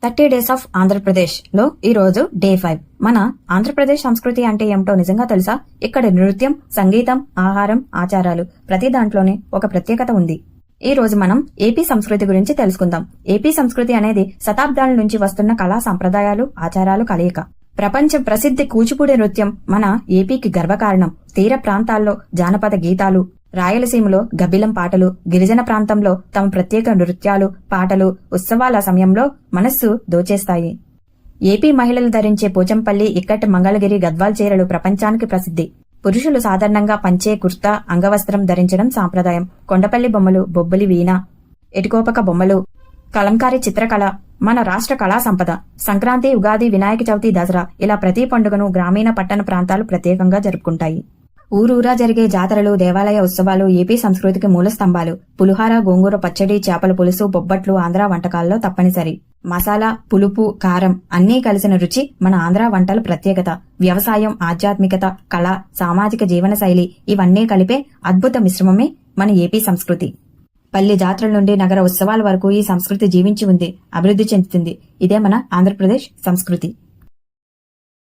30 days of Andhra Pradesh లో ఈ రోజు డే 5. మన ఆంధ్రప్రదేశ్ సంస్కృతి అంటే ఏమిటో నిజంగా తెలుసా? ఇక్కడ నృత్యం, సంగీతం, ఆహారం, ఆచారాలు ప్రతి దాంట్లోనే ఒక ప్రత్యేకత ఉంది. ఈ రోజు మనం ఏపీ సంస్కృతి గురించి తెలుసుకుందాం. ఏపీ సంస్కృతి అనేది శతాబ్దాల నుంచి వస్తున్న కళా సంప్రదాయాలు, ఆచారాలు కలయిక. ప్రపంచ ప్రసిద్ధి కూచిపూడి నృత్యం మన ఏపీకి గర్వకారణం. తీర ప్రాంతాల్లో జానపద గీతాలు, రాయలసీమలో గబ్బిలం పాటలు, గిరిజన ప్రాంతంలో తమ ప్రత్యేక నృత్యాలు, పాటలు ఉత్సవాల సమయంలో మనస్సు దోచేస్తాయి. ఏపీ మహిళలు ధరించే పోచంపల్లి, ఇక్కట్, మంగళగిరి, గద్వాల్ చీరలు ప్రపంచానికి ప్రసిద్ధి. పురుషులు సాధారణంగా పంచే, కుర్తా, అంగవస్త్రం ధరించడం సాంప్రదాయం. కొండపల్లి బొమ్మలు, బొబ్బలి వీణ, ఎటుకోపక బొమ్మలు, కలంకారీ చిత్రకళ మన రాష్ట్ర కళా సంపద. సంక్రాంతి, ఉగాది, వినాయక చవితి, దసరా ఇలా ప్రతి పండుగను గ్రామీణ, పట్టణ ప్రాంతాలు ప్రత్యేకంగా జరుపుకుంటాయి. ఊరూరా జరిగే జాతరలు, దేవాలయ ఉత్సవాలు ఏపీ సంస్కృతికి మూల స్తంభాలు. పులిహోర, గోంగూర పచ్చడి, చేపల పులుసు, బొబ్బట్లు ఆంధ్ర వంటకాల్లో తప్పనిసరి. మసాలా, పులుపు, కారం అన్నీ కలిసిన రుచి మన ఆంధ్ర వంటల ప్రత్యేకత. వ్యవసాయం, ఆధ్యాత్మికత, కళ, సామాజిక జీవన శైలి ఇవన్నీ కలిపే అద్భుత మిశ్రమమే మన ఏపీ సంస్కృతి. పల్లి జాతరల నుండి నగర ఉత్సవాల వరకు ఈ సంస్కృతి జీవించి ఉంది, అభివృద్ధి చెందుతుంది. ఇదే మన ఆంధ్రప్రదేశ్ సంస్కృతి.